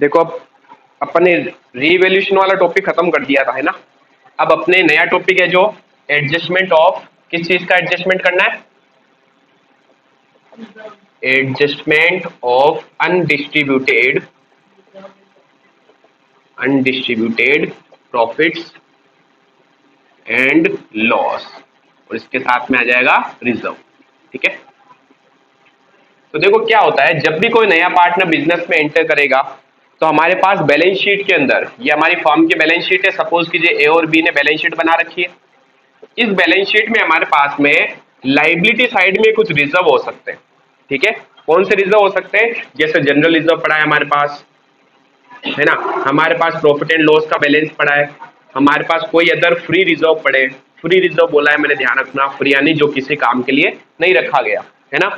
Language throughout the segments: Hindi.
देखो अब अपन ने रीवैल्यूएशन वाला टॉपिक खत्म कर दिया था, है ना। अब अपने नया टॉपिक है जो एडजस्टमेंट ऑफ, किस चीज का एडजस्टमेंट करना है? Adjustment of undistributed profits and loss, और इसके साथ में आ जाएगा रिजर्व। ठीक है, तो देखो क्या होता है, जब भी कोई नया पार्टनर बिजनेस में एंटर करेगा तो हमारे पास बैलेंस शीट के अंदर, ये हमारी फर्म की बैलेंस शीट है, सपोज कीजिए ए और बी ने बैलेंस शीट बना रखी है। इस बैलेंस शीट में हमारे पास में लाइबिलिटी साइड में कुछ रिजर्व हो सकते हैं। ठीक है, कौन से रिजर्व हो सकते हैं? जैसे जनरल रिजर्व पड़ा है हमारे पास, है ना, हमारे पास प्रॉफिट एंड लॉस का बैलेंस पड़ा है, हमारे पास कोई अदर फ्री रिजर्व पड़े। फ्री रिजर्व बोला है मैंने, ध्यान रखना, फ्री यानी जो किसी काम के लिए नहीं रखा गया, है ना।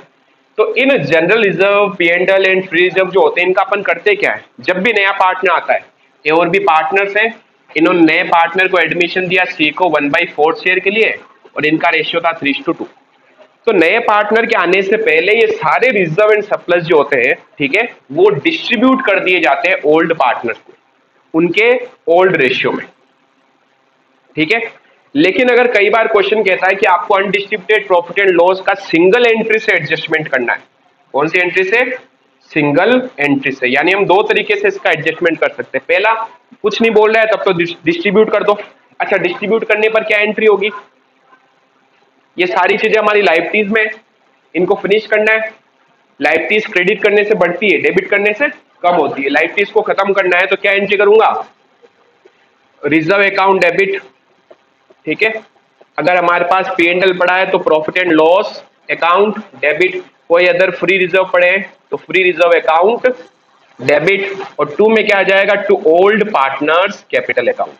तो इन general reserve, P and L and free reserve जो होते हैं, इनका अपन करते क्या है, जब भी नया पार्टनर आता है, ए और बी पार्टनर्स है, इन्होंने नए पार्टनर को एडमिशन दिया सी को 1/4 शेयर के लिए, और इनका रेशियो था 3:2। तो नए पार्टनर के आने से पहले ये सारे रिजर्व एंड सरप्लस जो होते हैं, ठीक है, वो डिस्ट्रीब्यूट कर दिए जाते हैं ओल्ड पार्टनर्स को, उनके ओल्ड रेशियो में। ठीक है, लेकिन अगर कई बार क्वेश्चन कहता है कि आपको अनडिस्ट्रीब्यूटेड प्रॉफिट एंड लॉस का सिंगल एंट्री से एडजस्टमेंट करना है, कौन सी एंट्री से? सिंगल एंट्री से, यानी हम दो तरीके से इसका एडजस्टमेंट कर सकते हैं। पहला, कुछ नहीं बोल रहा है तब तो डिस्ट्रीब्यूट कर दो। अच्छा, डिस्ट्रीब्यूट करने पर क्या एंट्री होगी? ये सारी चीजें हमारी लाइबिलिटीज में, इनको फिनिश करना है। लाइबिलिटीज क्रेडिट करने से बढ़ती है, डेबिट करने से कम होती है। लाइबिलिटीज को खत्म करना है तो क्या एंट्री करूंगा? Reserve account debit. ठीक है, अगर हमारे पास पी&एल पड़ा है तो profit and loss account debit. कोई अदर फ्री रिजर्व पड़े तो फ्री रिजर्व अकाउंट डेबिट। और 2 में क्या आ जाएगा? To old partners capital account,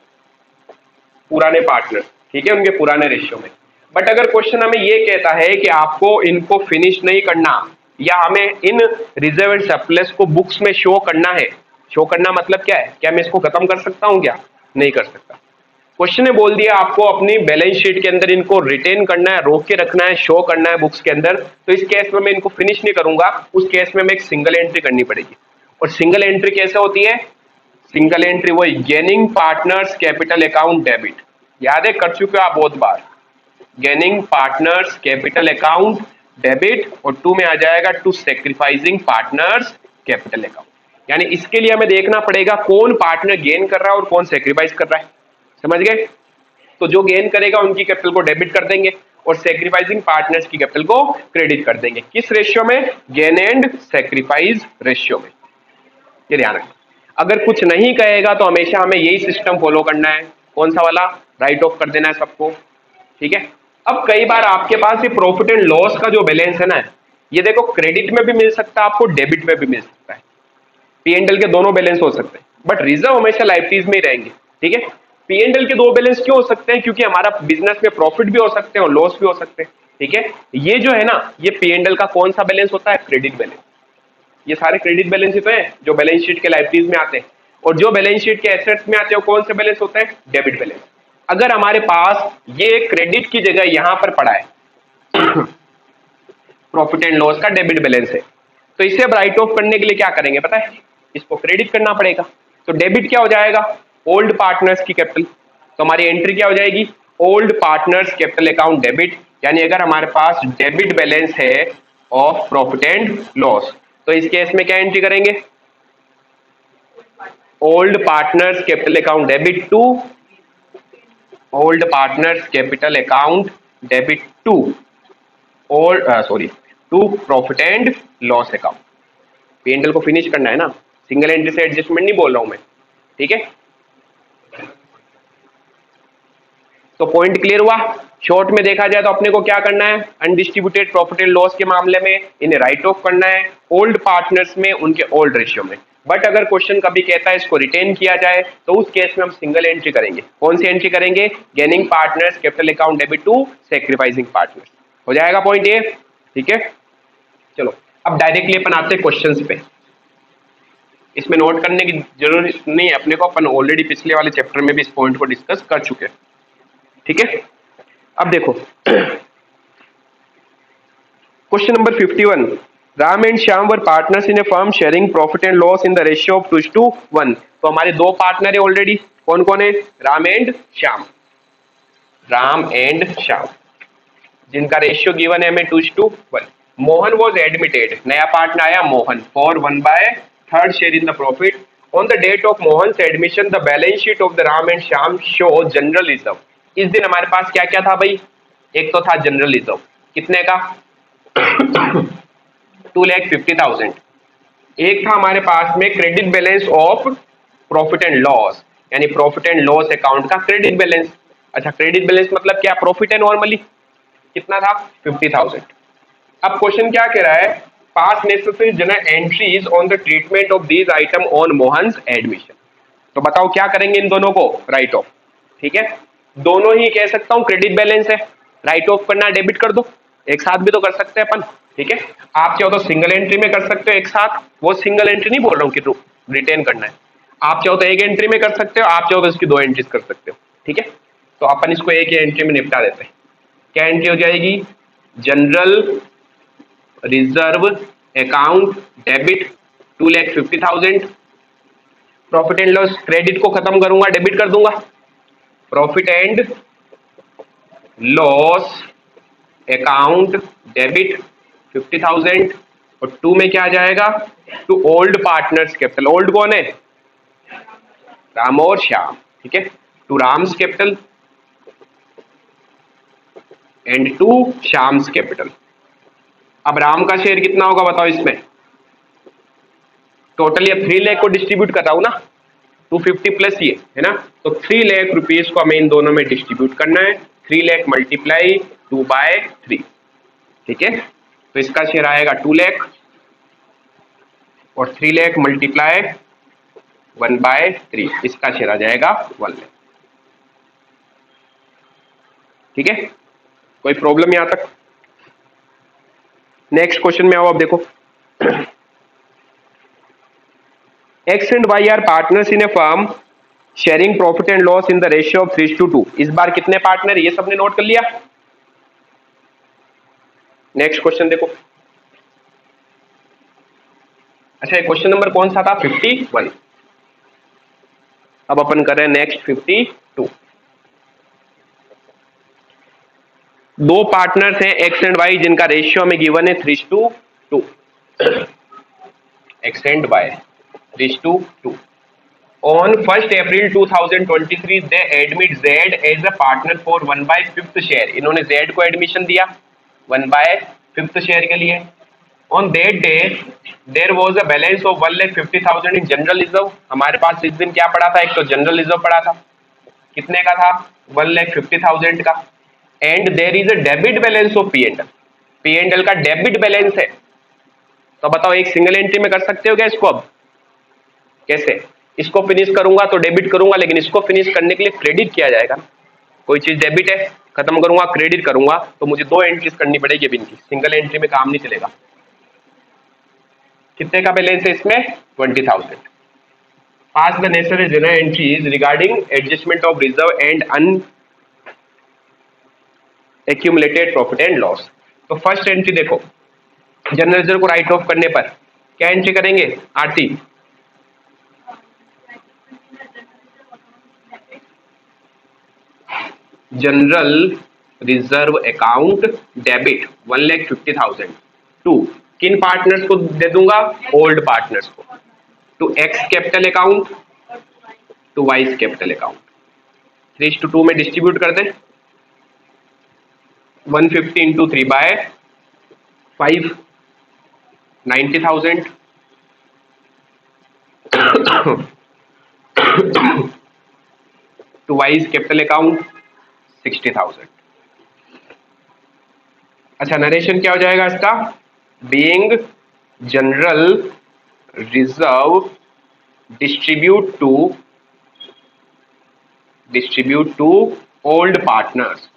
पुराने पार्टनर, ठीक है, उनके पुराने रेशियो में। बट अगर क्वेश्चन हमें ये कहता है कि आपको इनको फिनिश नहीं करना, या हमें इन रिजर्व एंड सरप्लस को बुक्स में शो करना है, शो करना मतलब क्या है, क्या मैं इसको खत्म कर सकता हूं? क्या नहीं कर सकता। क्वेश्चन ने बोल दिया आपको अपनी बैलेंस शीट के अंदर इनको रिटेन करना है, रोक के रखना है, शो करना है बुक्स के अंदर, तो इस केस में मैं इनको फिनिश नहीं करूंगा, उस केस में मैं एक सिंगल एंट्री करनी पड़ेगी। और सिंगल एंट्री कैसे होती है? सिंगल एंट्री वही gaining partners capital account debit, याद है, कर चुके हो आप बहुत बार। Gaining partners capital account debit, और 2 में आ जाएगा to sacrificing partners capital account. यानी इसके लिए हमें देखना पड़ेगा कौन पार्टनर गेन कर रहा है और कौन सेक्रीफाइस कर रहा है, समझ गए। तो जो गेन करेगा उनकी कैपिटल को डेबिट कर देंगे, और सेक्रीफाइसिंग पार्टनर्स की कैपिटल को क्रेडिट कर देंगे। किस रेशियो में? गेन एंड सेक्रीफाइस रेशियो में, ये ध्यान रखना। अगर कुछ नहीं कहेगा तो हमेशा हमें यही सिस्टम फॉलो करना है, कौन सा वाला? राइट ऑफ कर देना है सबको। ठीक है, अब कई बार आपके पास ये प्रॉफिट एंड लॉस का जो बैलेंस है ना, ये देखो क्रेडिट में भी मिल सकता है आपको, डेबिट में भी मिल सकता है, पी&एल के दोनों बैलेंस हो सकते हैं, बट रिजर्व हमेशा लाइबिलिटीज में ही रहेंगे। ठीक है, पी&एल के दो बैलेंस क्यों हो सकते हैं? क्योंकि हमारा बिजनेस में प्रॉफिट भी हो सकते हैं और लॉस भी हो सकते हैं। ठीक है, ये जो है ना, ये पी&एल का कौन सा बैलेंस होता है? Credit balance. ये सारे क्रेडिट बैलेंस ही तो है जो बैलेंस शीट के लाइबिलिटीज में आते हैं, और जो बैलेंस शीट के एसेट्स में आते हैं कौन से बैलेंस होते हैं? Debit balance. अगर हमारे पास ये क्रेडिट की जगह यहां पर पड़ा है प्रॉफिट एंड लॉस का डेबिट बैलेंस है, तो इसे अब राइट ऑफ करने के लिए क्या करेंगे पता है? इसको क्रेडिट करना पड़ेगा। तो डेबिट क्या हो जाएगा? ओल्ड पार्टनर्स की कैपिटल। तो हमारी एंट्री क्या हो जाएगी? Old partners capital account debit. यानी अगर हमारे पास डेबिट बैलेंस है ऑफ प्रॉफिट एंड लॉस, तो इस केस में क्या एंट्री करेंगे? Old partners capital account debit to old partners capital account debit to to profit and loss account. P and L को फिनिश करना है ना, सिंगल एंट्री से एडजस्टमेंट नहीं बोल रहा हूं मैं। ठीक है, तो पॉइंट क्लियर हुआ। शॉर्ट में देखा जाए तो अपने को क्या करना है? अनडिस्ट्रीब्यूटेड प्रॉफिट एंड लॉस के मामले में इन्हें राइट ऑफ करना है ओल्ड पार्टनर्स में, उनके ओल्ड रेशियो में। बट अगर क्वेश्चन कभी कहता है इसको रिटेन किया जाए, तो उस केस में हम सिंगल एंट्री करेंगे। कौन सी एंट्री करेंगे? Gaining partners capital account debit to sacrificing partners. हो जाएगा पॉइंट ये। ठीक है, चलो अब डायरेक्टली अपन आते हैं क्वेश्चंस पे। इसमें नोट करने की जरूरत नहीं है अपने को, अपन ऑलरेडी पिछले वाले चैप्टर में भी इस पॉइंट को डिस्कस कर चुके हैं। ठीक है, अब देखो question number 51, Ram and Shyam were partners in A firm sharing profit and loss in the ratio of 2:1। तो हमारे दो पार्टनर है ऑलरेडी, कौन कौन है? राम एंड श्याम, राम एंड श्याम, जिनका रेशियो गिवन है हमें 2:1। मोहन वॉज एडमिटेड, नया पार्टनर आया Mohan, for 1/3 share in the profit. On the date of Mohan admission the balance sheet of the Ram and Shyam show general reserve. इस दिन हमारे पास क्या क्या था भाई? एक तो था जनरल रिजर्व, कितने का? 2,50,000। एक था हमारे पास में credit balance of profit and loss, यानी प्रॉफिट एंड लॉस अकाउंट का क्रेडिट बैलेंस। अच्छा, क्रेडिट बैलेंस मतलब क्या? प्रॉफिट है नॉर्मली, कितना था? 50,000। अब क्वेश्चन क्या कह रहा है? पास necessary journal entries on the treatment of these item on Mohan's admission. तो बताओ क्या करेंगे इन दोनों को? Write of. ठीक है, दोनों ही कह सकता हूं क्रेडिट बैलेंस है, राइट ऑफ करना, डेबिट कर दो, एक साथ भी तो कर सकते हैं अपन। ठीक है, आप चाहो तो सिंगल एंट्री में कर सकते हो एक साथ, वो सिंगल एंट्री नहीं बोल रहा हूँ कि रिटेन करना है, आप चाहो तो एक एंट्री में कर सकते हो, आप चाहो तो इसकी दो एंट्रीज कर सकते हो। ठीक है, तो अपन इसको एक ही एंट्री में निपटा देते हैं। क्या एंट्री हो जाएगी? General reserve account debit 2,50,000। Profit and loss credit को खत्म करूंगा, डेबिट कर दूंगा, profit and loss account debit 50,000। और 2 में क्या आ जाएगा? To old partners capital. Old कौन है? राम और श्याम। ठीक है, to Ram's capital and to Shyam's capital. अब राम का शेयर कितना होगा बताओ इसमें? टोटल ये 3 लाख को डिस्ट्रीब्यूट कर रहा हूं ना, 250 प्लस ये है ना, तो 3 लाख रुपीज को हमें इन दोनों में डिस्ट्रीब्यूट करना है। 3 लाख मल्टीप्लाई 2/3। ठीक है, तो इसका शेयर आएगा 2 लाख और 3 लाख मल्टीप्लाई 1/3, इसका शेयर आ जाएगा 1 लाख। ठीक है, कोई प्रॉब्लम यहां तक? नेक्स्ट क्वेश्चन में आओ, अब देखो। X and Y are partners in a firm sharing profit and loss in the ratio of 3:2। इस बार कितने पार्टनर? ये सबने नोट कर लिया। नेक्स्ट क्वेश्चन देखो। अच्छा, क्वेश्चन नंबर कौन सा था? 51। अब अपन कर रहे हैं नेक्स्ट 52। दो पार्टनर्स हैं एक्स एंड वाई, जिनका रेशियो में गिवन है 3:2। X and Y 3:2। On 1st April 2023 they admit Z as a partner for 1/5 share. इन्होंने Z को एडमिशन दिया 1/5 शेयर के लिए। On that day there was a balance of 1,50,000 in general reserve। हमारे पास इस दिन क्या पड़ा था? एक तो जनरल रिजर्व पड़ा था, कितने का था? 1,50,000 का। And there is a debit balance of P&L। P&L का डेबिट बैलेंस है। तो बताओ एक सिंगल एंट्री में कर सकते हो क्या इसको? अब कैसे? इसको फिनिश करूंगा तो डेबिट करूंगा, लेकिन इसको फिनिश करने के लिए क्रेडिट किया जाएगा। कोई चीज डेबिट है, खत्म करूंगा, क्रेडिट करूंगा, तो मुझे दो एंट्रीज करनी पड़ेगी। अब इनकी सिंगल एंट्री में काम नहीं चलेगा। कितने का बैलेंस है इसमें? 20,000। Pass the necessary journal entries regarding adjustment of reserve and un accumulated profit and loss. तो फर्स्ट एंट्री देखो, जनरल रिजर्व को राइट ऑफ करने पर क्या एंट्री करेंगे? Aarti, general reserve account debit 1,50,000 to किन पार्टनर्स को दे दूंगा? ओल्ड पार्टनर्स को। To X capital account, to Y's capital account. 3:2 में डिस्ट्रीब्यूट कर दें। 150 into 3/5 90,000 to Y's capital account 60,000। अच्छा, नरेशन क्या हो जाएगा इसका? Being general reserve distribute to old partners.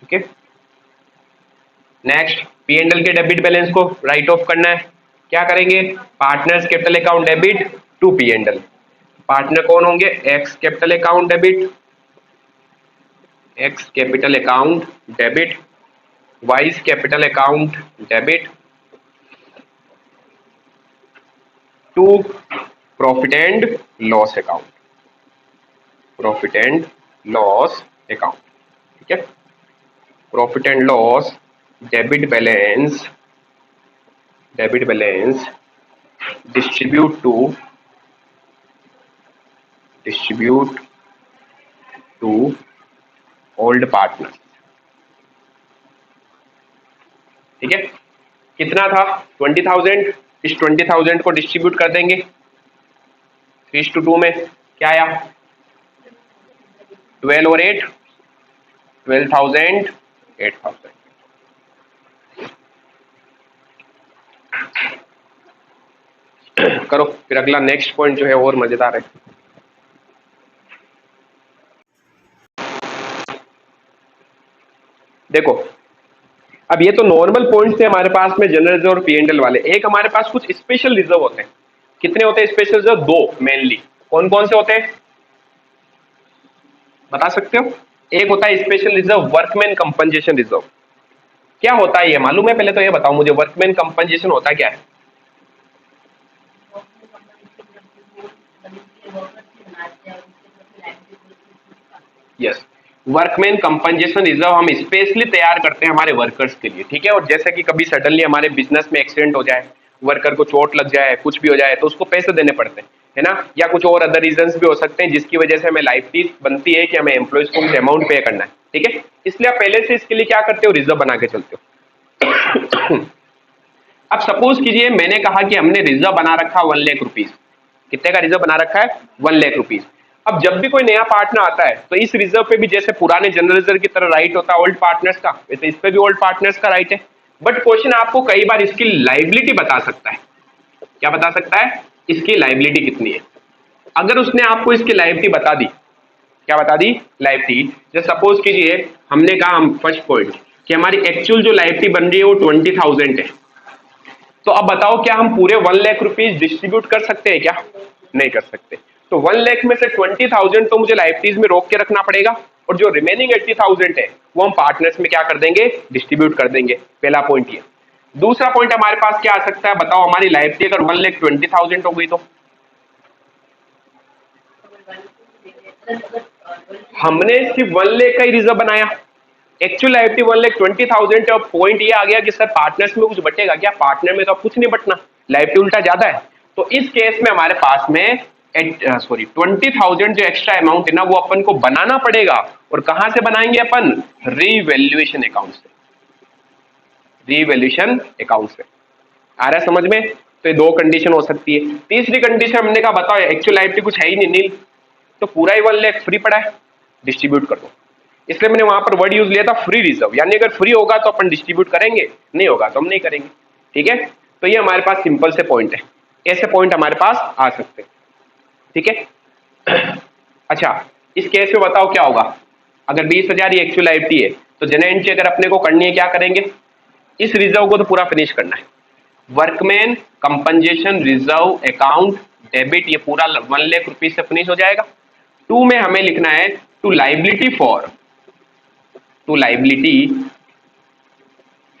ठीक है, नेक्स्ट P&L के डेबिट बैलेंस को राइट ऑफ करना है। क्या करेंगे? Partners capital account debit to P&L। Partner कौन होंगे? X capital account debit, X capital account debit Y's capital account debit to profit and loss account, profit and loss account, ठीक है। Profit and loss debit balance, debit balance distribute to old partner, ठीक है। कितना था 20,000, इस 20,000 को डिस्ट्रीब्यूट कर देंगे 3:2 में, क्या आया 12 और 8 12,000 8,000। करो फिर अगला नेक्स्ट पॉइंट जो है और मजेदार है। देखो अब ये तो नॉर्मल पॉइंट्स थे हमारे पास में जनरल रिजर्व और पी&एल वाले, एक हमारे पास कुछ स्पेशल रिजर्व होते हैं। कितने होते हैं स्पेशल रिजर्व? दो मेनली। कौन कौन से होते हैं बता सकते हो? एक होता है special reserve workman compensation reserve. क्या होता है ये मालूम है? पहले तो ये बताओ मुझे, वर्कमैन कंपनसेशन होता क्या है? यस, वर्कमैन कंपनसेशन रिजर्व हम स्पेशली तैयार करते हैं हमारे वर्कर्स के लिए, ठीक है। और जैसे कि कभी सडनली हमारे बिजनेस में एक्सीडेंट हो जाए, वर्कर को चोट लग जाए, कुछ भी हो जाए, तो उसको पैसे देने पड़ते हैं, है ना। या कुछ और अदर रीजंस भी हो सकते हैं जिसकी वजह से हमें लाइबिलिटी बनती है कि हमें एम्प्लॉयज को कुछ अमाउंट पे करना है, ठीक है। इसलिए आप पहले से इसके लिए क्या करते हो, रिजर्व बना के चलते हो। अब सपोज कीजिए मैंने कहा कि हमने रिजर्व बना रखा 1,00,000 रुपीज। कितने का रिजर्व बना रखा है? 1,00,000 रुपीज। अब जब भी कोई नया पार्टनर आता है तो इस रिजर्व पे भी जैसे पुराने जनरल रिजर्व की तरह राइट होता है ओल्ड पार्टनर्स का, वैसे इस पे भी ओल्ड पार्टनर्स का राइट है। बट क्वेश्चन आपको कई बार इसकी लाइबिलिटी बता सकता है। क्या बता सकता है? इसकी लाइबिलिटी कितनी है। अगर उसने आपको इसकी लाइबिलिटी बता दी, क्या बता दी? लाइबिलिटी। जैसे सपोज कीजिए हमने कहा, हम फर्स्ट पॉइंट कि हमारी एक्चुअल जो लाइबिलिटी बन रही है वो 20,000 है। तो अब बताओ क्या हम पूरे 1,00,000 रुपीज डिस्ट्रीब्यूट कर सकते हैं क्या? नहीं कर सकते। तो 1,00,000 में से 20,000 तो मुझे लाइबिलिटीज में रोक के रखना पड़ेगा, और जो रिमेनिंग 80,000 है वो हम पार्टनर्स में क्या कर देंगे? डिस्ट्रीब्यूट कर देंगे। पहला पॉइंट ये। दूसरा पॉइंट हमारे पास क्या आ सकता है बताओ? हमारी लाइबिलिटी अगर 1,20,000 हो गई तो हमने सिर्फ 1,00,000 का ही रिजर्व बनाया, एक्चुअल लाइबिलिटी 1,20,000 है। पॉइंट ये आ गया कि सर पार्टनर्स में कुछ बटेगा क्या? पार्टनर में तो अब कुछ नहीं बटना, लाइबिलिटी उल्टा ज्यादा है। तो इस केस में हमारे पास में 20,000 जो एक्स्ट्रा अमाउंट है ना वो अपन को बनाना पड़ेगा। और कहां से बनाएंगे अपन? रीवैल्यूएशन अकाउंट से, रीवैल्यूएशन अकाउंट से। आ रहा है समझ में? तो ये दो कंडीशन हो सकती है। तीसरी कंडीशन हमने कहा बताओ एक्चुअल लाइबिलिटी कुछ है ही नहीं, नील, तो पूरा ही 1,00,000 फ्री पड़ा है, डिस्ट्रीब्यूट कर दो। इसलिए मैंने वहां पर वर्ड यूज लिया था फ्री रिजर्व, यानी अगर फ्री होगा तो अपन डिस्ट्रीब्यूट करेंगे, नहीं होगा तो हम नहीं करेंगे, ठीक है। तो ये हमारे पास सिंपल से पॉइंट है, ऐसे पॉइंट हमारे पास आ सकते हैं, ठीक है। अच्छा, इस केस में बताओ क्या होगा? अगर 20,000 ही एक्चुअल लाइबिलिटी है तो जनरल एंट्री अगर अपने को करनी है, क्या करेंगे? इस रिजर्व को तो पूरा फिनिश करना है। Workman compensation reserve account debit, ये पूरा 1,00,000 से फिनिश हो जाएगा। टू में हमें लिखना है to liability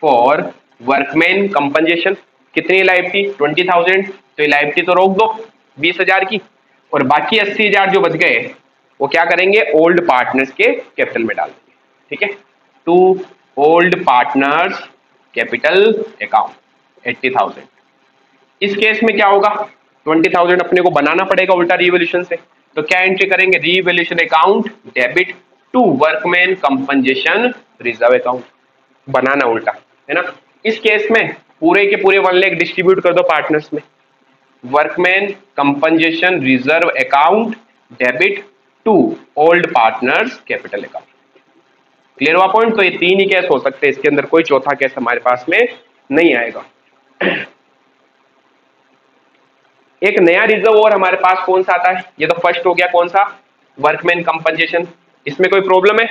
for workman compensation. कितनी लाइबिलिटी? 20,000। तो ये लाइबिलिटी तो रोक दो 20,000 की, और बाकी 80,000 जो बच गए वो क्या करेंगे? ओल्ड पार्टनर्स के कैपिटल में डाल देंगे, ठीक है। To old partners capital account 80,000। इस केस में क्या होगा? 20,000 अपने को बनाना पड़ेगा उल्टा रिवोल्यूशन से। तो क्या एंट्री करेंगे? Revolution account debit to workman compensation reserve account, बनाना उल्टा, है ना। इस केस में पूरे के पूरे 1,00,000 डिस्ट्रीब्यूट कर दो पार्टनर्स में। Workman compensation reserve account debit to old partners capital account. Clear हुआ पॉइंट? तो ये तीन ही केस हो सकते हैं, इसके अंदर कोई चौथा केस हमारे पास में नहीं आएगा। एक नया रिजर्व और हमारे पास कौन सा आता है? ये तो फर्स्ट हो गया, कौन सा? Workman compensation. इसमें कोई प्रॉब्लम है?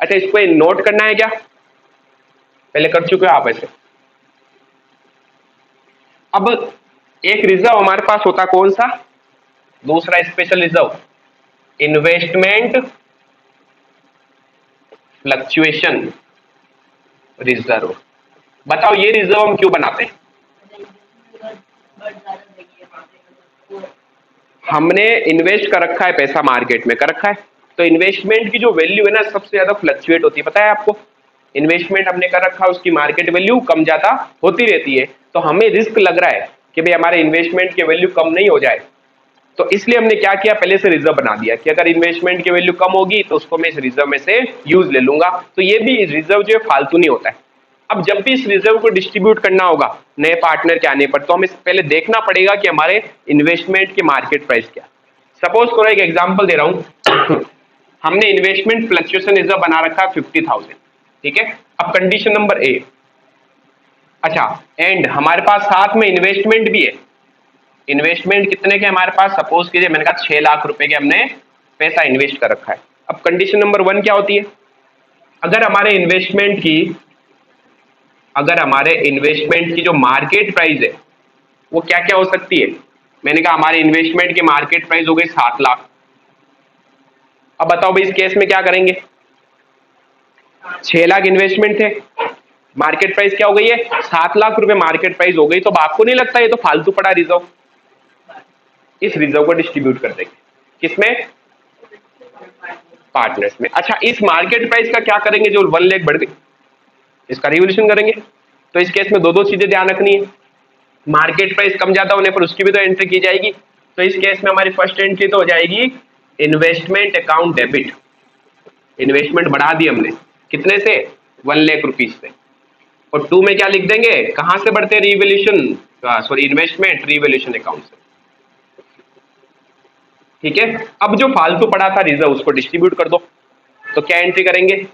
अच्छा, इसको नोट करना है क्या? पहले कर चुके हो आप ऐसे। अब एक रिजर्व हमारे पास होता कौन सा? दूसरा special reserve, investment fluctuation reserve. बताओ ये रिजर्व हम क्यों बनाते हैं? हमने इन्वेस्ट कर रखा है पैसा मार्केट में, कर रखा है, तो इन्वेस्टमेंट की जो वैल्यू है ना सबसे ज्यादा फ्लक्चुएट होती है, पता है आपको? इन्वेस्टमेंट हमने कर रखा है, उसकी मार्केट वैल्यू कम ज्यादा होती रहती है, तो हमें रिस्क लग रहा है कि भाई हमारे इन्वेस्टमेंट की वैल्यू कम नहीं हो जाए, तो इसलिए हमने क्या किया, पहले से रिजर्व बना दिया कि अगर इन्वेस्टमेंट की वैल्यू कम होगी तो उसको मैं इस रिजर्व में से यूज ले लूंगा। तो ये भी रिजर्व जो है फालतू नहीं होता है। अब जब भी इस रिजर्व को डिस्ट्रीब्यूट करना होगा नए पार्टनर के आने पर, तो हमें पहले देखना पड़ेगा कि हमारे इन्वेस्टमेंट की मार्केट प्राइस क्या। सपोज करो एक एग्जांपल दे रहा हूं हमने इन्वेस्टमेंट फ्लक्चुएशन रिजर्व बना रखा है 50,000, ठीक है। अब कंडीशन नंबर ए, अच्छा, एंड हमारे पास साथ में इन्वेस्टमेंट भी है। इन्वेस्टमेंट कितने के हमारे पास? सपोज कीजिए मैंने कहा 6 लाख रुपए के हमने पैसा इन्वेस्ट कर रखा है। अब कंडीशन नंबर 1 क्या होती है? अगर हमारे इन्वेस्टमेंट की जो मार्केट प्राइस है वो क्या क्या हो सकती है? मैंने कहा हमारे इन्वेस्टमेंट की मार्केट प्राइस हो गई 7 लाख। अब बताओ भाई इस केस में क्या करेंगे? 6 लाख इन्वेस्टमेंट थे, मार्केट प्राइस क्या हो गई है? 7 लाख रुपए मार्केट प्राइस हो गई। तो अब आपको नहीं लगता ये तो फालतू पड़ा रिजर्व? इस रिजर्व को डिस्ट्रीब्यूट कर देंगे किसमें? पार्टनर्स में। अच्छा, इस मार्केट प्राइस का क्या करेंगे जो 1 लाख बढ़ गई? इसका रिवोल्यूशन करेंगे। तो इस केस में दो दो चीजें ध्यान रखनी है, मार्केट प्राइस कम ज्यादा होने पर उसकी भी तो एंट्री की जाएगी। तो इस केस में हमारी फर्स्ट एंट्री तो हो जाएगी इन्वेस्टमेंट अकाउंट डेबिट। इन्वेस्टमेंट बढ़ा दी हमने कितने से? 1 लाख रुपीज से। और 2 में क्या लिख देंगे, कहां से बढ़ते हैं? Revolution, sorry investment revolution account से, ठीक है। अब जो फालतू पड़ा था रिजर्व उसको डिस्ट्रीब्यूट कर दो। तो क्या एंट्री करेंगे?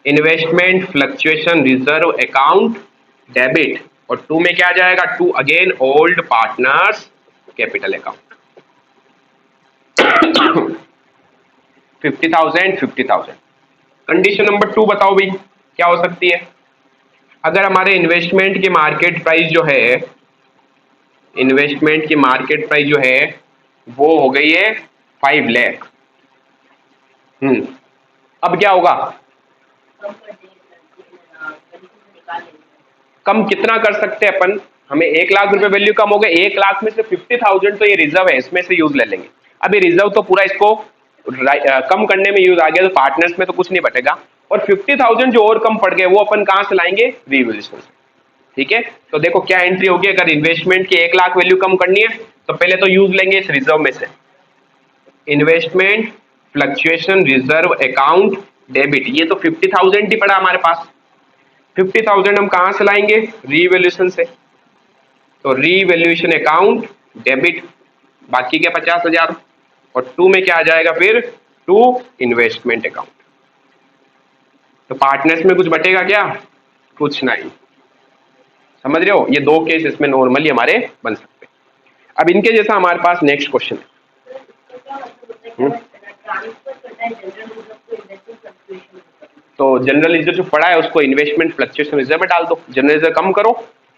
Investment fluctuation reserve account debit, और 2 में क्या आ जाएगा? 2 again old partners capital account. 50,000 50,000। Condition number 2 बताओ भाई क्या हो सकती है? अगर हमारे इन्वेस्टमेंट की मार्केट प्राइस जो है, इन्वेस्टमेंट की मार्केट प्राइस जो है वो हो गई है 5 लाख। अब क्या होगा? कम कितना कर सकते हैं अपन? हमें 1 लाख रुपए वैल्यू कम हो गए, 1 लाख में से 50,000 तो ये रिजर्व है, इसमें से यूज ले लेंगे। अब ये रिजर्व तो पूरा इसको कम करने में यूज आ गया, तो पार्टनर्स में तो कुछ नहीं बटेगा। और 50,000 जो और कम पड़ गए वो अपन कहां से लाएंगे? रिवोल्यूशन से, ठीक है। तो देखो क्या एंट्री होगी, अगर इन्वेस्टमेंट की 1 लाख वैल्यू कम करनी है तो पहले तो यूज लेंगे इस रिजर्व में से, investment fluctuation reserve account debit. ये तो 50,000 ही पड़ा हमारे पास, 50,000 हम कहां से लाएंगे? रीवैल्यूएशन से। तो रीवैल्यूएशन अकाउंट डेबिट, बाकी के 50,000। और 2 में क्या आ जाएगा फिर? 2 इन्वेस्टमेंट अकाउंट। तो पार्टनर्स में कुछ बटेगा क्या? कुछ नहीं। समझ रहे हो? ये 2 केस इसमें नॉर्मली हमारे बन सकते हैं। अब इनके जैसा हमारे पास नेक्स्ट क्वेश्चन है। तो जनरल रिजर्व जो पड़ा है उसको इन्वेस्टमेंट फ्लक्चुएशन रिजर्व में डाल दो, जनरल रिजर्व कम करो,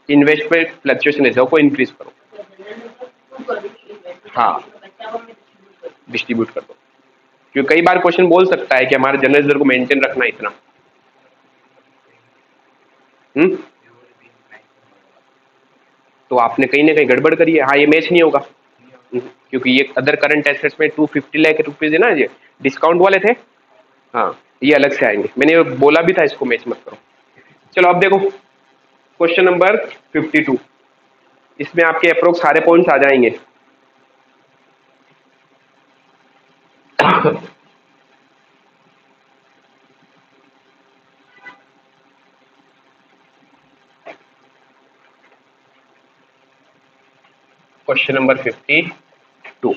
इन्वेस्टमेंट फ्लक्चुएशन रिजर्व को इंक्रीज करो। हाँ, डिस्ट्रीब्यूट कर दो, क्योंकि कई बार क्वेश्चन बोल सकता है कि हमारे जनरल रिजर्व को मेंटेन रखना इतना। तो आपने कहीं ना कहीं गड़बड़ करी है। हाँ, ये मैच नहीं होगा, क्योंकि ये अदर करंट एसेट्स में 250 लाख रुपीज है ना, ये डिस्काउंट वाले थे। हाँ, ये अलग से आएंगे, मैंने बोला भी था इसको मैच मत करो। चलो अब देखो क्वेश्चन नंबर 52, इसमें आपके अप्रोक्स सारे पॉइंट्स आ जाएंगे। क्वेश्चन नंबर 52,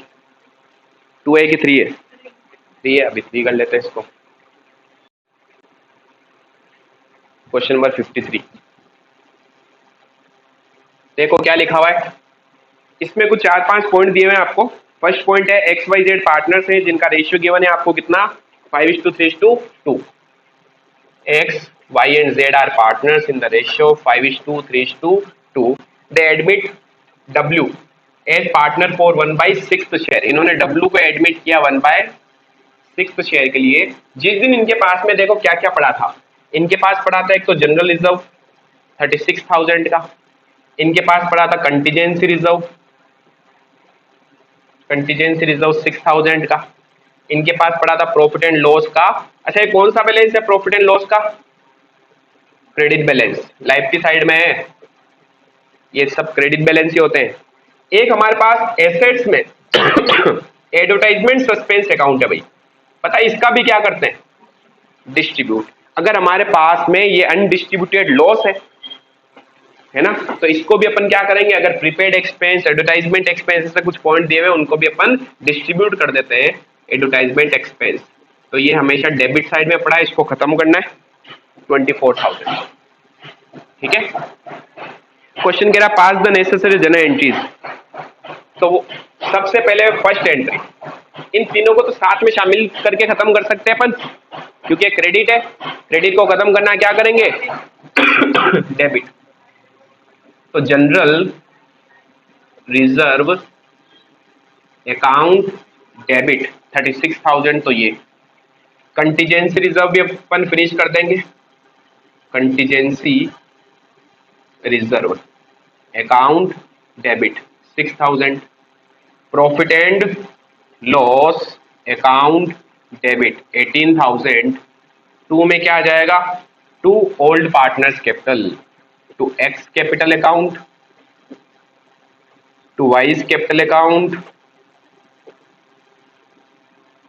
2 है कि 3 है? 3 है, अभी 3 कर लेते हैं इसको। क्वेश्चन नंबर 53, देखो क्या लिखा हुआ है इसमें, कुछ 4-5 पॉइंट दिए हुए हैं आपको। फर्स्ट पॉइंट है XYZ पार्टनर्स हैं जिनका रेशियो गिवन है आपको कितना? 5:3:2। X, Y and Z are partners in the ratio 5:3:2. They admit W as partner for 1/6 share. इन्होंने W को एडमिट किया 1/6 शेयर के लिए। जिस दिन इनके पास में देखो क्या क्या पड़ा था, इनके पास पड़ा था एक तो जनरल रिजर्व 36,000 का, इनके पास पड़ा था कंटीजेंसी रिजर्व 6,000 का, इनके पास पड़ा था प्रॉफिट एंड लॉस का। अच्छा ये कौन सा बैलेंस है प्रॉफिट एंड लॉस का? क्रेडिट बैलेंस, लाइफ की साइड में है, ये सब क्रेडिट बैलेंस ही होते हैं। एक हमारे पास एसेट्स में एडवर्टाइजमेंट सस्पेंस अकाउंट है भाई, पता है इसका भी क्या करते हैं? डिस्ट्रीब्यूट। अगर हमारे पास में ये अनडिस्ट्रीब्यूटेड लॉस है ना, तो इसको भी अपन क्या करेंगे, अगर प्रीपेड एक्सपेंस एडवर्टाइजमेंट एक्सपेंस से कुछ पॉइंट दिए हुए उनको भी अपन डिस्ट्रीब्यूट कर देते हैं एडवर्टाइजमेंट एक्सपेंस। तो ये हमेशा डेबिट साइड में पड़ा है, इसको खत्म करना है 24,000। ठीक है, क्वेश्चन कह रहा पास द नेसेसरी जनरल एंट्रीज, तो सबसे पहले फर्स्ट एंट्री, इन तीनों को तो साथ में शामिल करके खत्म कर सकते हैं अपन, क्योंकि क्रेडिट है, क्रेडिट को खत्म करना क्या करेंगे? डेबिट। तो जनरल रिजर्व अकाउंट डेबिट 36,000, तो ये कंटीजेंसी रिजर्व भी अपन फिनिश कर देंगे, contingency reserve account debit 6,000, profit and loss account debit 18,000। To में क्या आ जाएगा? To old partners capital, to X capital account, to Y's capital account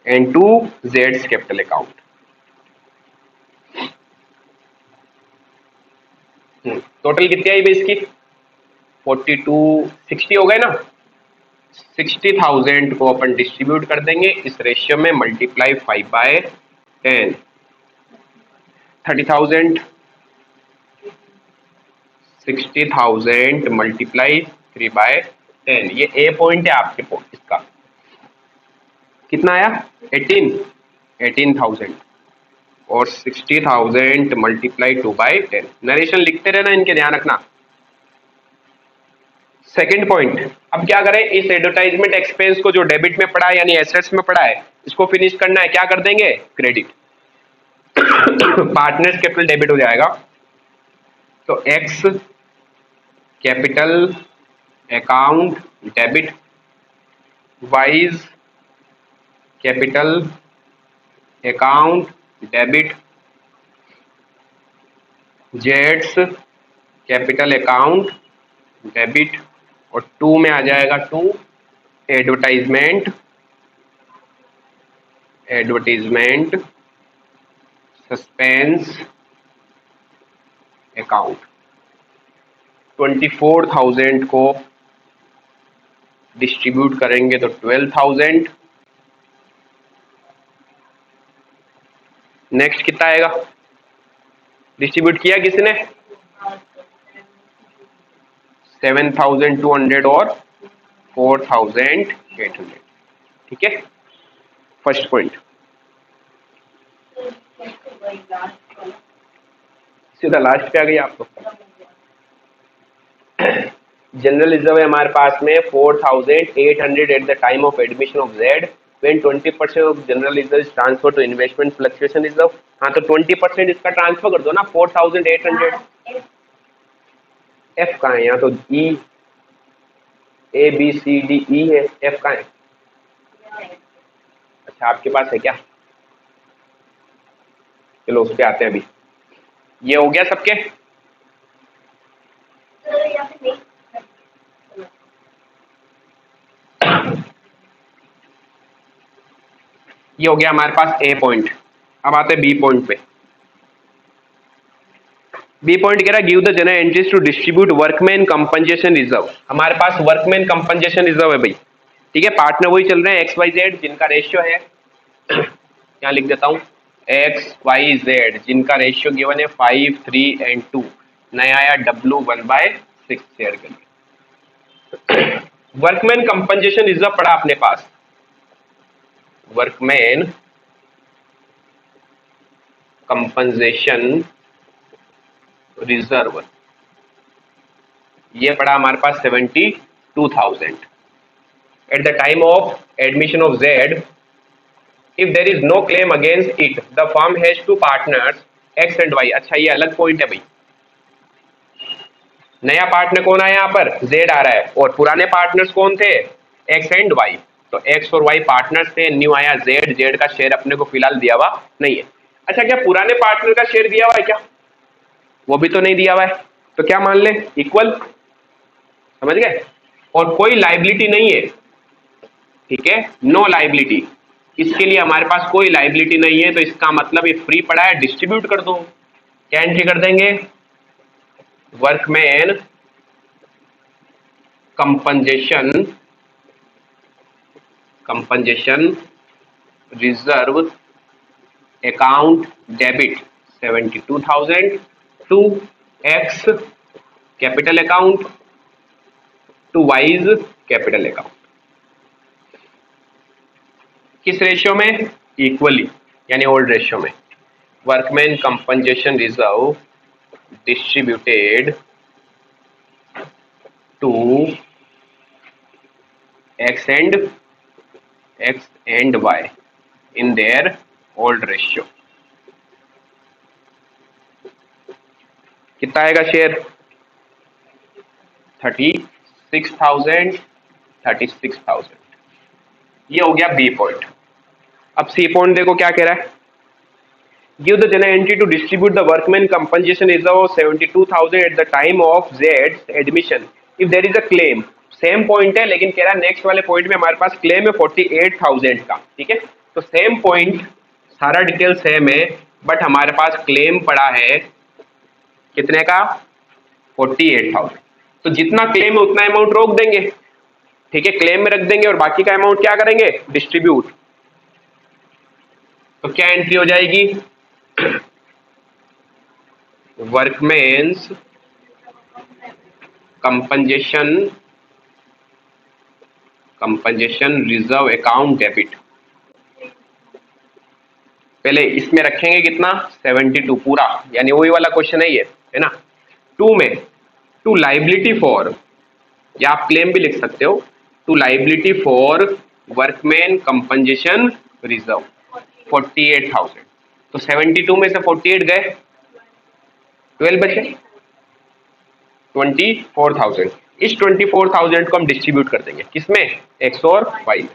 and to जेड्स कैपिटल अकाउंट। टोटल कितनी आई इसकी? 42, 60 हो गए ना। 60,000 को अपन डिस्ट्रीब्यूट कर देंगे इस रेशियो में, मल्टीप्लाई 5/10, 30,000, 60,000 मल्टीप्लाई 3/10, ये ए पॉइंट है आपके इसका। कितना आया? 18,000 और 60,000 मल्टीप्लाई 2/10। नरेशन लिखते रहना, इनके ध्यान रखना। सेकंड पॉइंट, अब क्या करें, इस एडवर्टाइजमेंट एक्सपेंस को जो डेबिट में पड़ा है यानी एसेट्स में पड़ा है, इसको फिनिश करना है, क्या कर देंगे? क्रेडिट। पार्टनर्स कैपिटल डेबिट हो जाएगा, तो x capital account debit, Y's capital account debit, Jades capital account debit, और टू में आ जाएगा टू एडवर्टाइजमेंट सस्पेंस अकाउंट। 24,000 को डिस्ट्रीब्यूट करेंगे तो 12,000। नेक्स्ट कितना आएगा? डिस्ट्रीब्यूट किया किसने? 7,200 और 4,800। ठीक है, फर्स्ट पॉइंट। सीधा लास्ट पे आ गई आपको। जनरल रिजर्व है हमारे पास में 4,800 at the time of admission of Z, when 20% of general reserve is transfer to investment fluctuation reserve. हाँ तो 20% इसका ट्रांसफर कर दो ना, 4,800। एफ कहाँ है? यहाँ तो ई, ए बी सी डी ई है, एफ कहाँ है? अच्छा आपके पास है क्या? चलो उस पर आते हैं अभी। ये हो गया सबके? ये हो गया हमारे पास ए पॉइंट। अब आते हैं बी पॉइंट पे। बी पॉइंट कह रहा है give the general entries to distribute workman compensation reserve. हमारे पास वर्कमैन कंपनसेशन रिजर्व है भाई। ठीक है, पार्टनर वही चल रहे हैं एक्स वाई जेड, जिनका रेशियो है यहाँ लिख देता हूँ, एक्स वाई जेड, जिनका रेशियो गिवन है 5, 3 and 2। नया आया W 1/6 शेयर के लिए। वर्कमैन कंपनसेशन रिजर्व पड़ा अपने पास, वर्कमैन कंपनसेशन रिजर्व, ये पड़ा हमारे पास 72,000 at the time of admission of Z. If there is no claim against it, the firm has two partners X and Y. अच्छा ये अलग पॉइंट है भाई, नया पार्टनर कौन आया यहाँ पर, जेड आ रहा है, और पुराने पार्टनर्स कौन थे, एक्स एंड वाई। तो एक्स और वाई पार्टनर्स थे, न्यू आया जेड, जेड का शेयर अपने को फिलहाल दिया हुआ नहीं है। अच्छा क्या पुराने पार्टनर का शेयर दिया हुआ है क्या, वो भी तो नहीं दिया हुआ है, तो क्या मान ले, इक्वल, समझ गए। और कोई लाइबिलिटी नहीं है, ठीक है, नो लाइबिलिटी, इसके लिए हमारे पास कोई लाइबिलिटी नहीं है, तो इसका मतलब ये फ्री पड़ा है, डिस्ट्रीब्यूट कर दो। क्या एंट्री कर देंगे, workman compensation reserve account debit 72,000 to X capital account to Y's capital account. किस रेशियो में, इक्वली, यानी ओल्ड रेशियो में। Workman compensation reserve distributed to X and Y in their old ratio. कितना आएगा शेयर, 36,000। ये हो गया बी पॉइंट। अब सी पॉइंट देखो क्या कह रहा है, give the general entry to distribute the workman compensation reserve of 72,000 at the time of Z admission if there is a claim. Same point है, लेकिन कह रहा है नेक्स्ट वाले पॉइंट में हमारे पास क्लेम है 48,000 का, ठीक है। तो सेम पॉइंट, सारा डिटेल सेम है, बट हमारे पास क्लेम पड़ा है कितने का, 48,000। तो जितना क्लेम है उतना अमाउंट रोक देंगे, ठीक है, क्लेम में रख देंगे, और बाकी का अमाउंट क्या करेंगे, डिस्ट्रीब्यूट। तो क्या एंट्री हो जाएगी, वर्कमैन्स कंपनजेशन रिजर्व अकाउंट डेबिट। पहले इसमें रखेंगे कितना, 72 पूरा, यानी वही वाला क्वेश्चन है ना। टू में, टू लाइबिलिटी फॉर, या आप क्लेम भी लिख सकते हो, to liability for workman compensation reserve 48,000। तो 72 में से 48 गए, 12 बचे, 24,000। इस 24,000 को हम डिस्ट्रीब्यूट कर देंगे किसमें, एक्स और वाई में,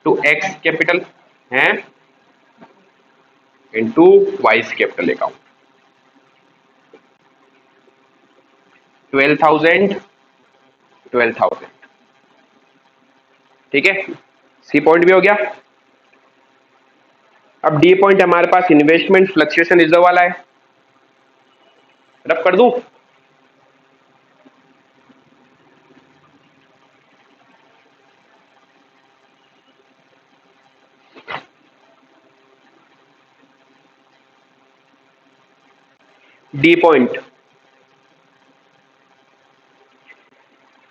टू एक्स कैपिटल है इनटू वाइज कैपिटल अकाउंट। 12,000, ठीक है। सी पॉइंट भी हो गया। अब डी पॉइंट हमारे पास इन्वेस्टमेंट फ्लक्चुएशन रिजर्व वाला है, रब कर दूं, D point,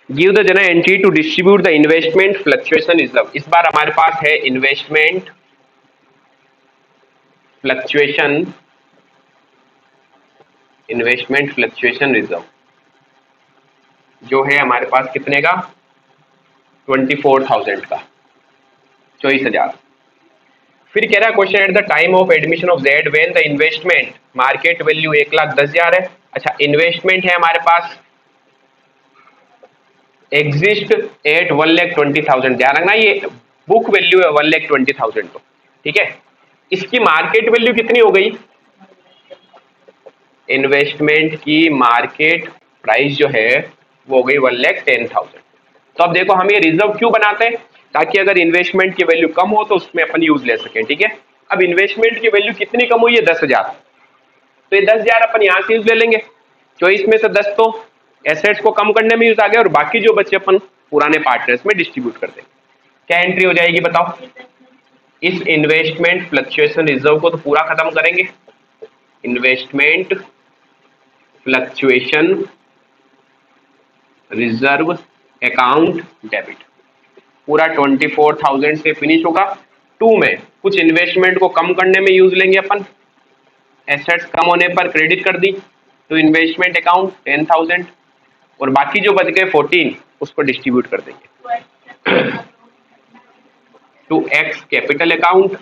give the general entry to distribute the investment fluctuation reserve. इस बार हमारे पास है इन्वेस्टमेंट फ्लक्चुएशन रिजर्व, जो है हमारे पास कितने का, 24,000 का, 24,000। फिर कह रहा है question, eight the time of admission of Z when the investment market value 1,10,000 है। अच्छा इन्वेस्टमेंट है हमारे पास एग्जिस्ट एट 1,20,000, ध्यान रखना ये बुक वैल्यू है 1,20,000, तो ठीक है। इसकी मार्केट वैल्यू कितनी हो गई, इन्वेस्टमेंट की मार्केट प्राइस जो है वो हो गई 1,10,000। तो अब देखो हम ये रिजर्व क्यों बनाते हैं, ताकि अगर इन्वेस्टमेंट की वैल्यू कम हो तो उसमें अपन यूज ले सकें, ठीक है। अब इन्वेस्टमेंट की वैल्यू कितनी कम हुई है, 10,000, तो ये 10,000 अपन यहाँ से यूज ले लेंगे, 24 में से 10 तो एसेट्स को कम करने में यूज आ गया, और बाकी जो बचे अपन पुराने पार्टनर्स में डिस्ट्रीब्यूट कर देंगे। क्या एंट्री हो जाएगी बताओ, इस इन्वेस्टमेंट फ्लक्चुएशन रिजर्व को तो पूरा खत्म करेंगे, investment fluctuation reserve account debit पूरा 24,000 से फिनिश होगा। 2 में कुछ इन्वेस्टमेंट को कम करने में यूज लेंगे अपन, एसेट्स कम होने पर क्रेडिट कर दी तो इन्वेस्टमेंट अकाउंट 10,000, और बाकी जो बच गए 14 उसको डिस्ट्रीब्यूट कर देंगे to X capital account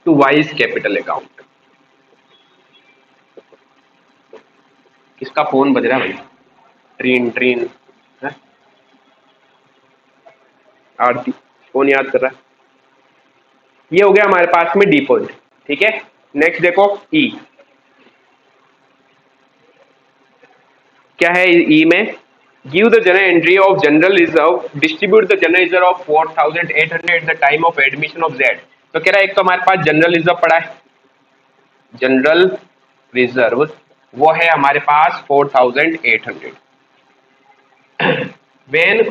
to Y's capital account. किसका फोन बज रहा है भाई? ट्रीन ट्रीन है? आरती कौन याद कर रहा है? ये हो गया हमारे पास में डिपॉजिट। ठीक है, नेक्स्ट देखो ई। क्या है ई में? Give the general entry of general reserve, distribute the general reserve of 4800 eight the time of admission of Z. तो कह रहा है एक तो हमारे पास जनरल रिजर्व पड़ा है, जनरल रिजर्व वो है हमारे पास 4800। When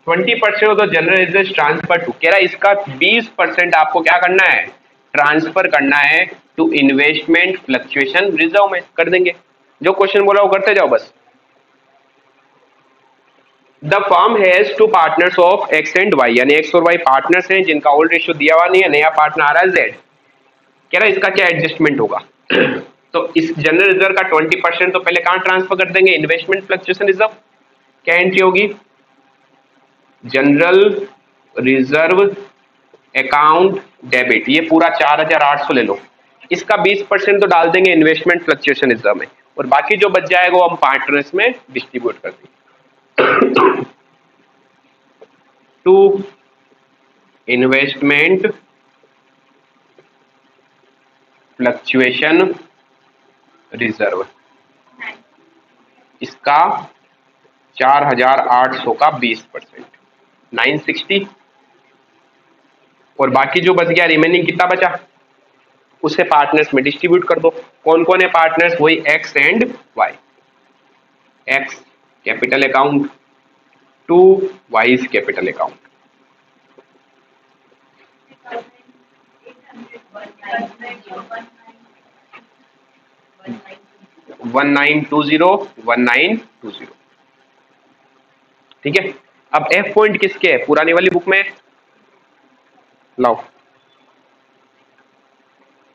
20% of the general reserve transfer to, कह रहा है इसका 20% आपको क्या करना है? ट्रांसफर करना है टू इन्वेस्टमेंट फ्लक्चुएशन रिजर्व में। कर देंगे, जो क्वेश्चन बोला वो करते जाओ बस। The firm has two partners of X and Y, यानी एक्स और वाई पार्टनर्स हैं जिनका ओल्ड रेशियो दिया हुआ नहीं है, नया पार्टनर आ रहा है जेड। कह रहा है इसका क्या एडजस्टमेंट होगा? तो इस जनरल रिजर्व का 20% तो पहले कहां ट्रांसफर कर देंगे? Investment fluctuation reserve. क्या एंट्री होगी? जनरल रिजर्व अकाउंट डेबिट, ये पूरा 4800 ले लो, इसका 20% तो डाल देंगे इन्वेस्टमेंट फ्लक्चुएशन रिजर्व में, और बाकी जो बच जाएगा वो हम पार्टनर्स में डिस्ट्रीब्यूट कर देंगे टू इन्वेस्टमेंट फ्लक्चुएशन रिजर्व। इसका 4800 का 20%, 960, और बाकी जो बच गया रिमेनिंग कितना बचा उसे पार्टनर्स में डिस्ट्रीब्यूट कर दो। कौन कौन है पार्टनर्स? वही X and Y. X capital account to Y's capital account. One nine two zero. ठीक है, अब एफ पॉइंट किसके है? पुरानी वाली बुक में लाओ।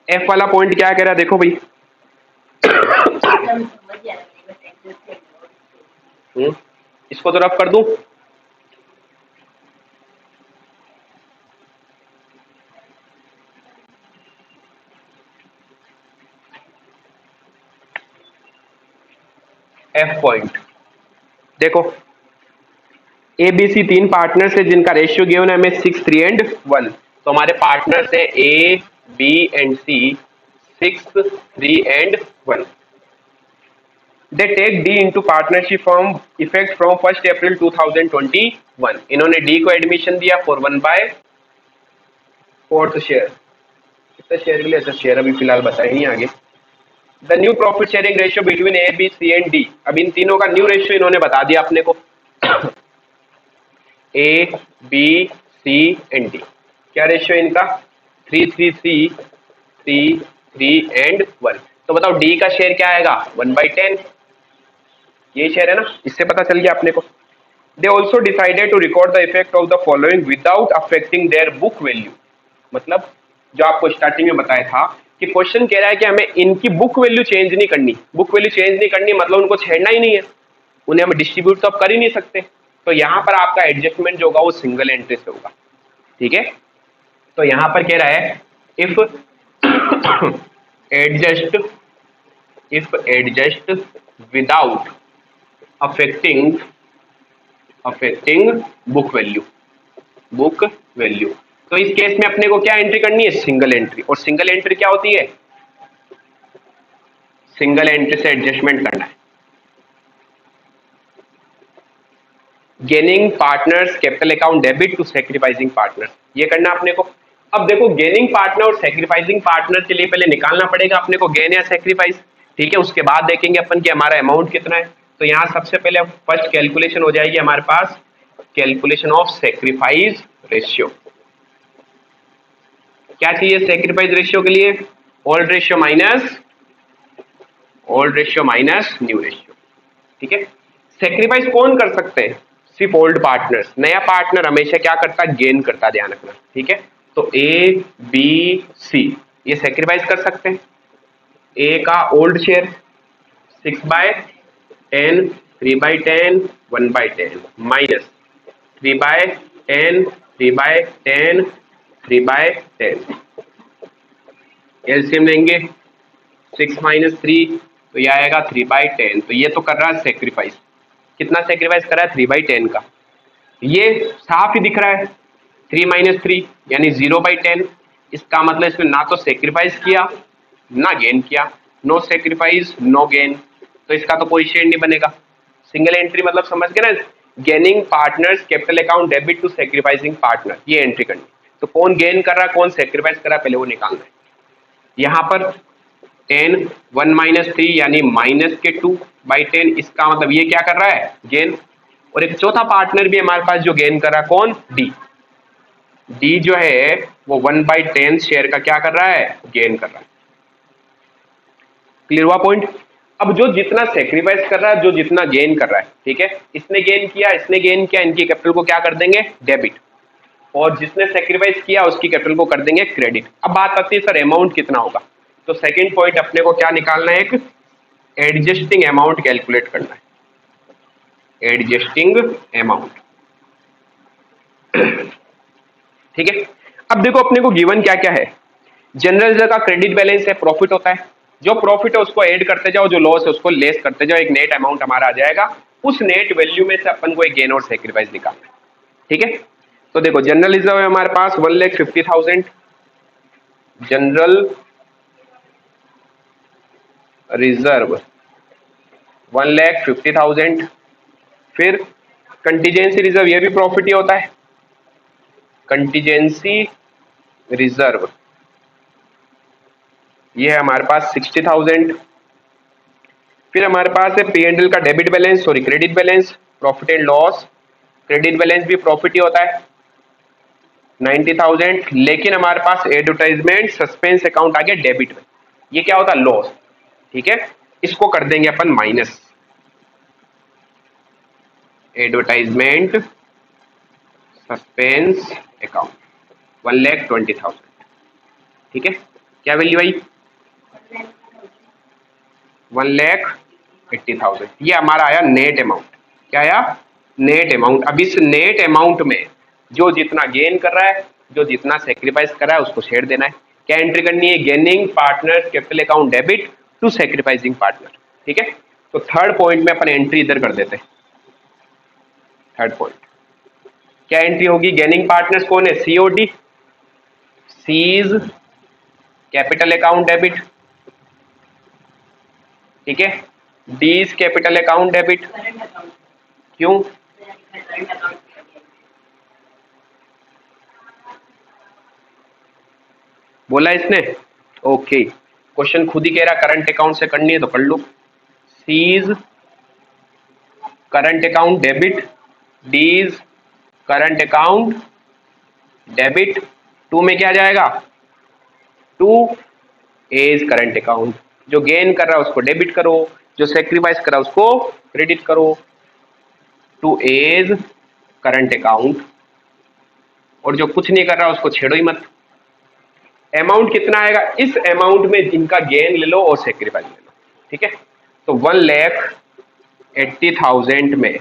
एफ वाला पॉइंट क्या कह रहा है देखो भाई। इसको तो रफ कर दूं। एफ पॉइंट देखो, ए बी सी तीन पार्टनर्स है जिनका रेशियो गिवन है हमें 6, 3 एंड 1। तो हमारे पार्टनर्स है A B and C 6, 3 and 1। They take D into partnership form effect from 1 April 2021। इन्होंने डी को एडमिशन दिया फॉर 1/4 शेयर। कितने शेयर के लिए? ऐसा शेयर अभी फिलहाल बताया नहीं आगे। The new profit sharing ratio between A B C and D, अब इन तीनों का न्यू रेशियो इन्होंने बता दिया अपने को। A B C and D क्या रेशियो इनका? 3, 3, 3, 3, 3 एंड 1। तो बताओ डी का शेयर क्या आएगा? 1/10। ये शेयर है ना, इससे पता चल गया अपने को। They also decided to record the effect of the following without affecting their book value. मतलब जो आपको स्टार्टिंग में बताया था कि क्वेश्चन कह रहा है कि हमें इनकी बुक वैल्यू चेंज नहीं करनी। बुक वैल्यू चेंज नहीं करनी मतलब उनको छेड़ना ही नहीं है, उन्हें हम डिस्ट्रीब्यूट तो अब कर ही नहीं सकते। तो यहां पर आपका एडजस्टमेंट जो होगा वो सिंगल एंट्री से होगा। ठीक है, तो यहां पर कह रहा है if adjust without affecting book value. तो इस केस में अपने को क्या एंट्री करनी है? Single entry. और सिंगल एंट्री क्या होती है? सिंगल एंट्री से एडजस्टमेंट करना है। Gaining partners capital account debit to sacrificing partner, ये करना अपने को। अब देखो गेनिंग पार्टनर और सैक्रिफाइसिंग पार्टनर के लिए पहले निकालना पड़ेगा अपने को गेन या सैक्रिफाइस। ठीक है, उसके बाद देखेंगे अपन कि हमारा अमाउंट कितना है। तो यहां सबसे पहले फर्स्ट कैलकुलेशन हो जाएगी हमारे पास, कैलकुलेशन ऑफ सैक्रिफाइस रेशियो। क्या चाहिए सैक्रिफाइस रेशियो के लिए? Old ratio minus new ratio. ठीक है, सैक्रिफाइस कौन कर सकते हैं? सिर्फ ओल्ड पार्टनर्स। नया पार्टनर हमेशा क्या करता है? गेन करता, ध्यान रखना। ठीक है, तो ए बी सी ये सैक्रिफाइस कर सकते हैं। ए का ओल्ड शेयर 6/10, 3/10, 1/10 माइनस 3/10, 3/10, 3/10। एलसीएम लेंगे 6 - 3 तो ये आएगा 3/10। तो ये तो कर रहा है सेक्रीफाइस, कितना सेक्रीफाइस कर रहा है 3/10 का, ये साफ ही दिख रहा है 3 - 3 यानी 0/10। इसका मतलब इसमें ना तो सेक्रीफाइस किया ना गेन किया, नो सेक्रीफाइस नो गेन, तो इसका तो कोई शेयर नहीं बनेगा। सिंगल एंट्री मतलब समझ गए ना, gaining partners capital account debit to sacrificing partner, ये एंट्री करनी। तो कौन गेन कर रहा है कौन सेक्रीफाइस कर रहा है पहले वो निकालना है। यहाँ पर 10 1 - 3 यानी -2/10, इसका मतलब ये क्या कर रहा है गेन। और एक चौथा पार्टनर भी हमारे पास जो गेन कर रहा है कौन, डी। डी जो है वो 1/10 शेयर का क्या कर रहा है गेन कर रहा है। क्लियर हुआ पॉइंट। अब जो जितना सेक्रीफाइस कर रहा है जो जितना गेन कर रहा है, ठीक है, इसने गेन किया इसने गेन किया, इनकी कैपिटल को क्या कर देंगे डेबिट, और जिसने सेक्रीफाइस किया उसकी कैपिटल को कर देंगे क्रेडिट। अब बात आती है सर अमाउंट कितना होगा, तो सेकंड पॉइंट अपने को क्या निकालना है, एक एडजस्टिंग अमाउंट कैलकुलेट करना है, एडजस्टिंग अमाउंट। ठीक है, अब देखो अपने को गिवन क्या क्या है, जनरल रिजर्व का क्रेडिट बैलेंस है, प्रॉफिट होता है, जो प्रॉफिट है उसको ऐड करते जाओ, जो लॉस है उसको लेस करते जाओ, एक नेट अमाउंट हमारा आ जाएगा, उस नेट वैल्यू में से अपन को एक गेन और सेक्रीफाइस निकालना है। ठीक है, तो देखो जनरल रिजर्व है हमारे पास 1,50,000, जनरल रिजर्व 1,50,000। फिर कंटीजेंसी रिजर्व, ये भी प्रॉफिट ही होता है, कंटीजेंसी रिजर्व ये है हमारे पास 60,000। फिर हमारे पास है P&L का debit balance, sorry credit balance, profit and loss, credit balance भी प्रॉफिट ही होता है 90,000। लेकिन हमारे पास एडवर्टाइजमेंट सस्पेंस अकाउंट आ गया डेबिट में, ये क्या होता है लॉस। ठीक है, इसको कर देंगे अपन माइनस, एडवर्टाइजमेंट सस्पेंस अकाउंट 1,20,000। ठीक है, क्या वैल्यू आई 1,80,000, ये हमारा आया नेट अमाउंट। क्या आया नेट अमाउंट। अब इस नेट अमाउंट में जो जितना गेन कर रहा है जो जितना सेक्रीफाइस कर रहा है उसको शेयर देना है। क्या एंट्री करनी है, gaining partner capital account debit to sacrificing partner. ठीक है, तो थर्ड पॉइंट में अपन एंट्री इधर कर देते हैं। थर्ड पॉइंट क्या एंट्री होगी, गेनिंग पार्टनर्स कौन है, COD, seize capital account debit. ठीक है, डीज कैपिटल अकाउंट डेबिट, क्यों, बोला इसने, ओके, क्वेश्चन खुद ही कह रहा करंट अकाउंट से करनी है तो कर लो। C's current account debit, D's current account debit, to में क्या जाएगा, टू एज करंट अकाउंट। जो गेन कर रहा है उसको डेबिट करो, जो सेक्रीफाइस कर रहा है उसको क्रेडिट करो, टू एज करंट अकाउंट, और जो कुछ नहीं कर रहा उसको छेड़ो ही मत। अमाउंट कितना आएगा, इस अमाउंट में जिनका गेन ले लो और सेक्रीफाइस ले लो। ठीक है, तो 1,80,000 में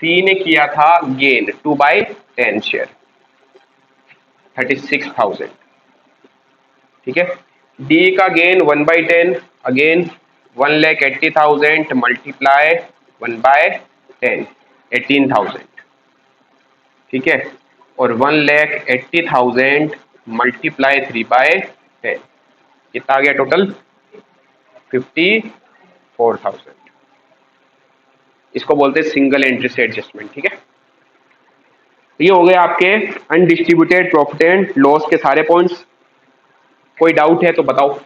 सी ने किया था गेन 2/10 शेयर 36,000। ठीक है, डी का गेन 1/10 अगेन 1,80,000 मल्टीप्लाई 1/10 18,000। ठीक है, और 1,80,000 मल्टीप्लाई 3/10 कितना आ गया टोटल 54,000। इसको बोलते हैं सिंगल एंट्री से एडजस्टमेंट। ठीक है, ये हो गए आपके अनडिस्ट्रीब्यूटेड प्रॉफिट एंड लॉस के सारे पॉइंट्स। कोई डाउट है तो बताओ।